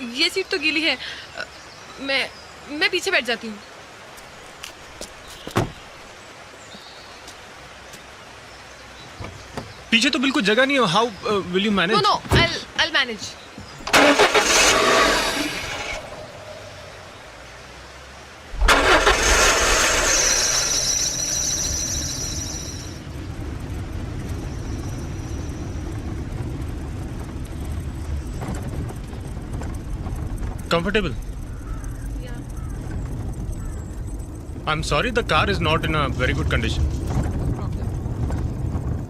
ये सीट तो गीली है। मैं पीछे बैठ जाती हूँ। पीछे तो बिल्कुल जगह नहीं है। How will you manage? No, I'll manage. Comfortable? Yeah. I'm sorry, the car is not in a very good condition. No problem.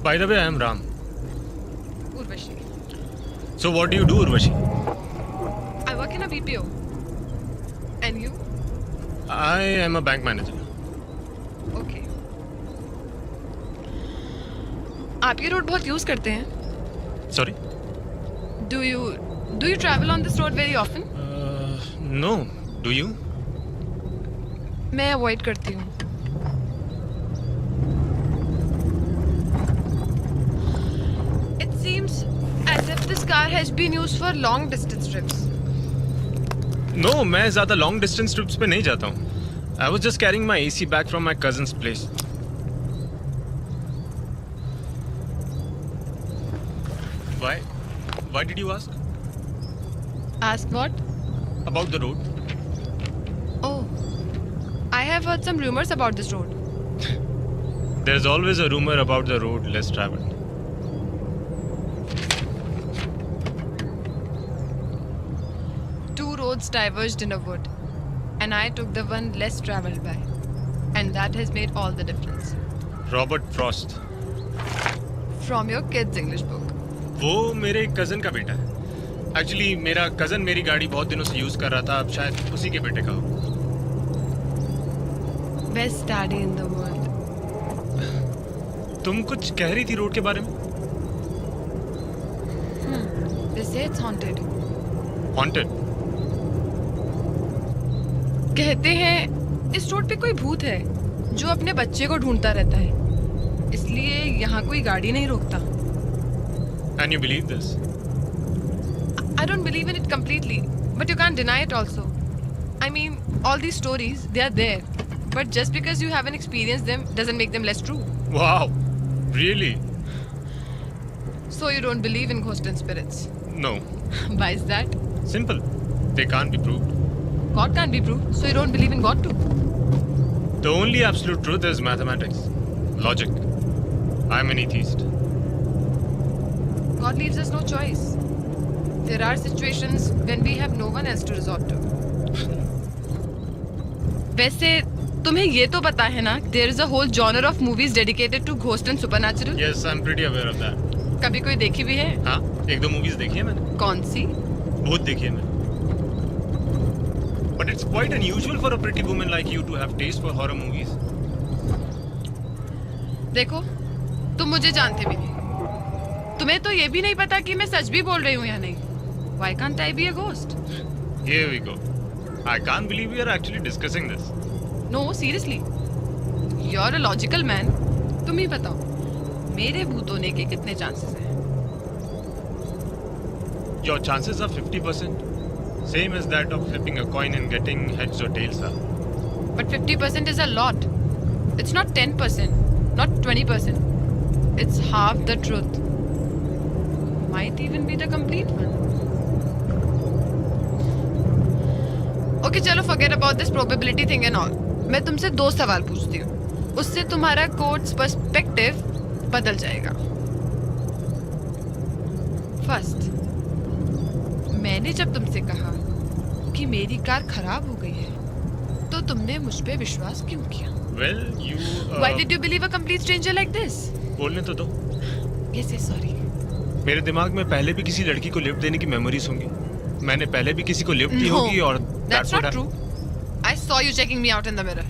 By the way, I am Ram. Urvashi. So what do you do, Urvashi? I work in a BPO. And you? I am a bank manager. Okay. आप ये road बहुत use करते हैं? Sorry? Do you travel on this road very often? No. Do you? मैं avoid करती हूँ। It seems as if this car has been used for long distance trips. No, मैं ज़्यादा long distance trips पे नहीं जाता हूँ. I was just carrying my AC back from my cousin's place. Why? Why did you ask? Ask what? About the road? Oh, I have heard some rumors about this road. There's always a rumor about the road less traveled. Two roads diverged in a wood, and I took the one less traveled by. And that has made all the difference. Robert Frost. From your kid's English book. वो मेरे cousin का बेटा है. Actually मेरा cousin मेरी गाड़ी बहुत दिनों से यूज़ कर रहा था. अब शायद उसी के बेटे का हो. Best daddy in the world. तुम कुछ कह रही थी रोड के बारे में? They say it's haunted. Haunted? कहते हैं इस रोड पे कोई भूत है जो अपने बच्चे को ढूंढता रहता है, इसलिए यहाँ कोई गाड़ी नहीं रोकता. And you believe this? I don't believe in it completely, but you can't deny it also. I mean, all these stories, they are there. But just because you haven't experienced them doesn't make them less true. Wow, really? So you don't believe in ghosts and spirits. No. Why is that? Simple. They can't be proved. God can't be proved, so you don't believe in God too. The only absolute truth is mathematics. Logic. I'm an atheist. God leaves us no choice. There are situations when we have no one else to resort to. वैसे तुम्हें ये तो पता है ना, there is a whole genre of movies dedicated to ghost and supernatural. Yes, I'm pretty aware of that. कभी कोई देखी भी है? हाँ, एक दो मूवीज देखी है मैंने. कौन सी? बहुत देखी है मैंने. But it's quite unusual for a pretty woman like you to have taste for horror movies. देखो, तुम मुझे जानते भी नहीं. तुम्हें तो ये भी नहीं पता कि मैं सच भी बोल रही हूँ या नहीं. Why can't I be a ghost? Here we go. I can't believe we are actually discussing this. No, seriously. You're a logical man. तुम ही बताओ, मेरे भूत होने के कितने चांसेस हैं? Your chances are 50%. Same as that of flipping a coin and getting heads or tails up. But 50% is a lot. It's not 10%, not 20%. It's half the truth. Might even be the complete one. Okay, चलो forget about this probability thing and all. मैं तुमसे दो सवाल पूछती हूँ. उससे तुम्हारा courts perspective बदल जाएगा. फर्स्ट, मैंने जब तुमसे कहा कि मेरी कार खराब हो गई है, तो तुमने मुझ पे विश्वास क्यों किया? Well, you. Why did you believe a complete stranger like this? बोलने तो दो. Yes, sorry. मेरे दिमाग में पहले भी किसी लड़की को लिफ्ट देने की मेमोरीज होंगी. मैंने पहले भी किसी को लिफ्ट दी No, होगी और that's not true. I saw you checking me out in the mirror.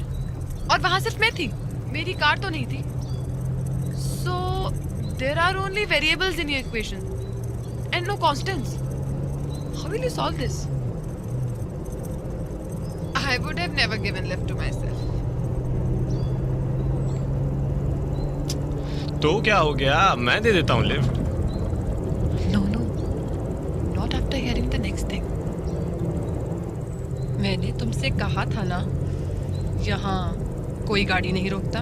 और वहाँ सिर्फ मैं थी, मेरी कार तो नहीं थी. So there are only variables in your equation and no constants. How will you solve this? I would have never given lift to myself. तो क्या हो गया? मैं दे देता हूँ lift. No, not after hearing the next thing. मैंने तुमसे कहा था ना, यहाँ कोई गाड़ी नहीं रोकता।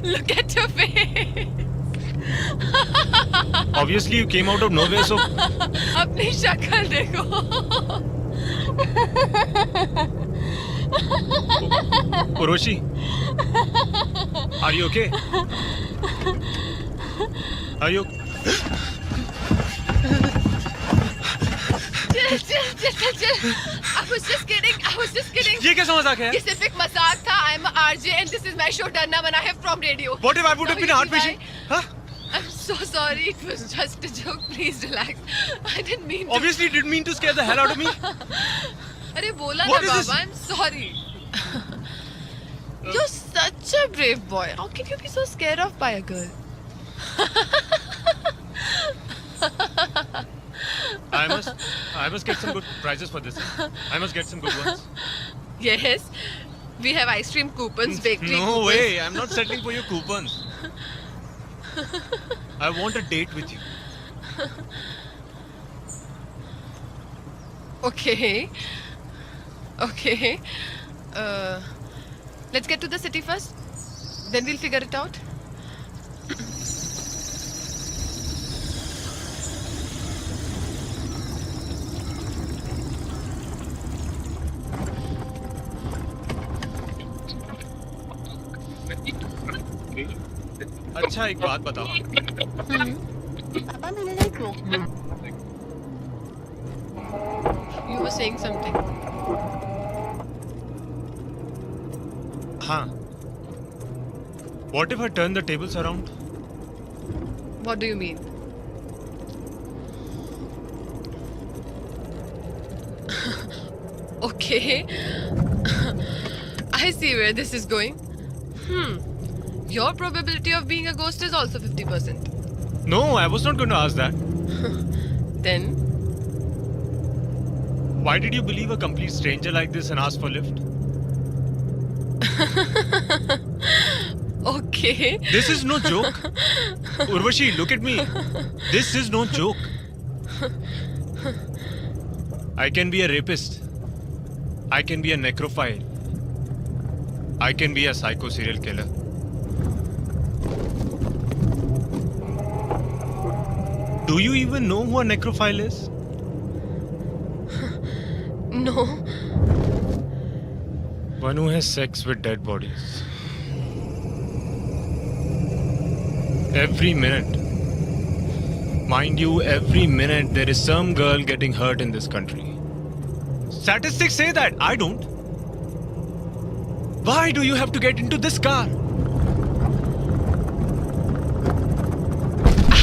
Look at your face. Obviously, you came out of nowhere, so अपनी शक्ल देखो। Uroshi, are you okay? Are you? Chill. I was just kidding. ये कैसा मजाक है? ये सिर्फ एक मजाक था. I'm a RJ and this is my show Darna Mana Hai from radio. What if I would have been a heart patient? Huh? I'm so sorry. It was just a joke. Please relax. I didn't mean to. Obviously, you didn't mean to scare the hell out of me. अरे बोला What ना is this? Baba. I'm sorry. You're such a brave boy. How can you be so scared of by a girl? I must get some good prizes for this. I must get some good ones. Yes. We have ice cream coupons, bakery No coupons. way. I'm not settling for your coupons. I want a date with you. Okay. Let's get to the city first. Then we'll figure it out. अच्छा एक बात बताओ. You were saying something. हाँ. What if I turn the tables around? What do you mean? Okay. I see where this is going. Your probability of being a ghost is also 50%. No, I was not going to ask that. Then, Why did you believe a complete stranger like this and ask for lift? okay. This is no joke. Urvashi, look at me. This is no joke. I can be a rapist. I can be a necrophile. I can be a psycho serial killer. Do you even know who a necrophile is? No. One who has sex with dead bodies. Every minute. Mind you, every minute there is some girl getting hurt in this country. Statistics say that. I don't. Why do you have to get into this car?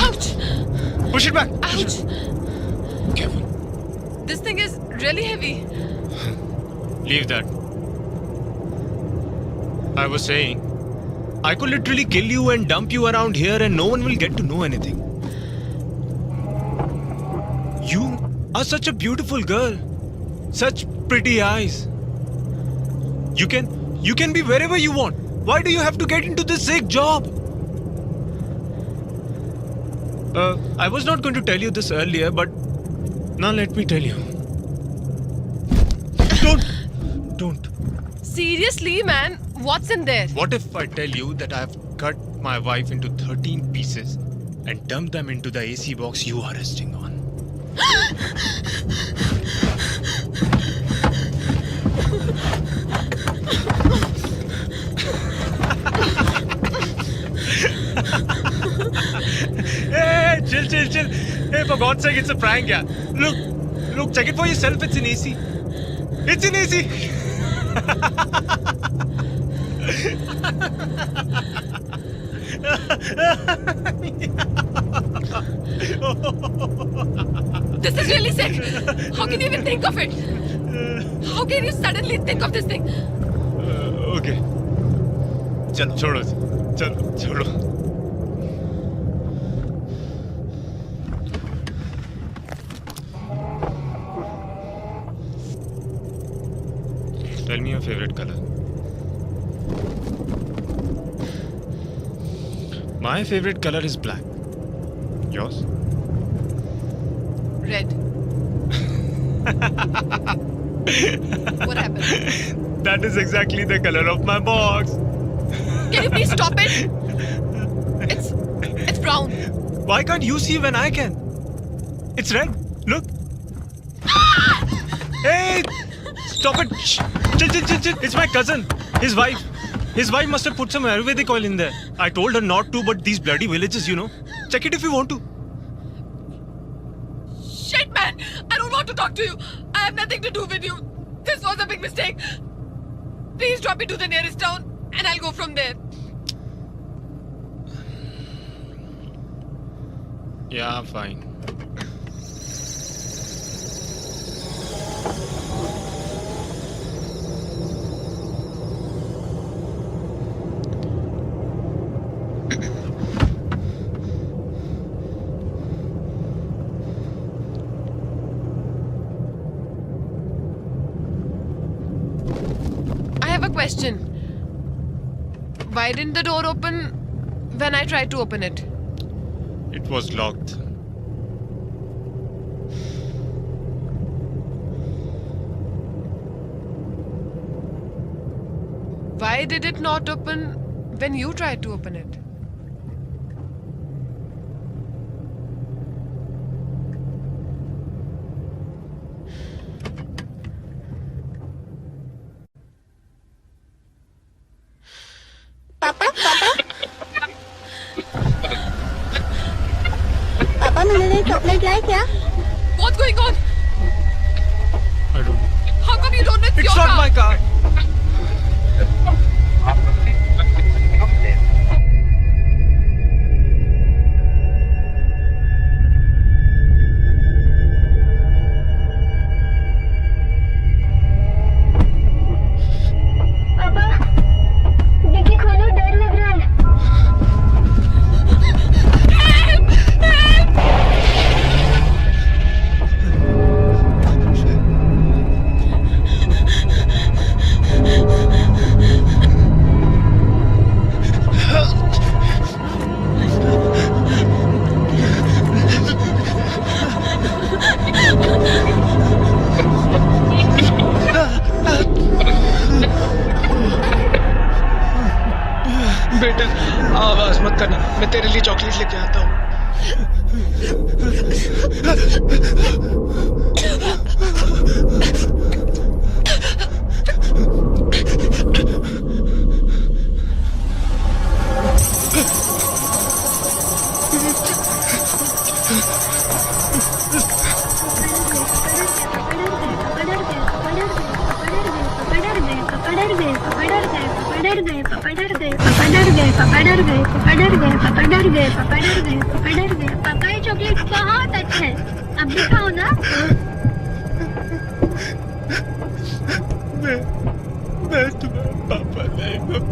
Ouch! Push it back. Ouch! Careful. This thing is really heavy. Leave that. I was saying, I could literally kill you and dump you around here and no one will get to know anything. You are such a beautiful girl. Such pretty eyes. You can be wherever you want. Why do you have to get into this sick job? I was not going to tell you this earlier, but now let me tell you. Don't. Seriously, man, what's in there? What if I tell you that I've cut my wife into 13 pieces and dumped them into the AC box you are resting on? Hey, chill. Hey, for God's sake, it's a prank, yeah. Look, check it for yourself. It's in AC. It's in AC. This is really sick. How can you even think of it? How can you suddenly think of this thing? Okay. चलो छोड़ो. Tell me your favorite color. My favorite color is black. Yours? Red. What happened? That is exactly the color of my box. Can you please stop it? It's brown. Why can't you see when I can? It's red. Look. Hey! Stop it. Shh. Chill. It's my cousin. His wife. His wife must have put some Ayurvedic oil in there. I told her not to, but these bloody villages, Check it if you want to. Shit, man! I don't want to talk to you. I have nothing to do with you. This was a big mistake. Please drop me to the nearest town and I'll go from there. Yeah, fine. I have a question. Why didn't the door open when I tried to open it? It was locked. Why did it not open when you tried to open it? पापा मेरे लिए chocolate लाए क्या? What's going on? I don't know. How come you don't know it's It's your not car? my car. पापा dicky खोलो, डर लग रहा है। बेटा आवाज मत करना, मैं तेरे लिए चॉकलेट लेके आता हूँ। पापा ये चॉकलेट बहुत अच्छा है, अब भी खाओ ना। मैं तुम्हारा पापा नहीं हूँ।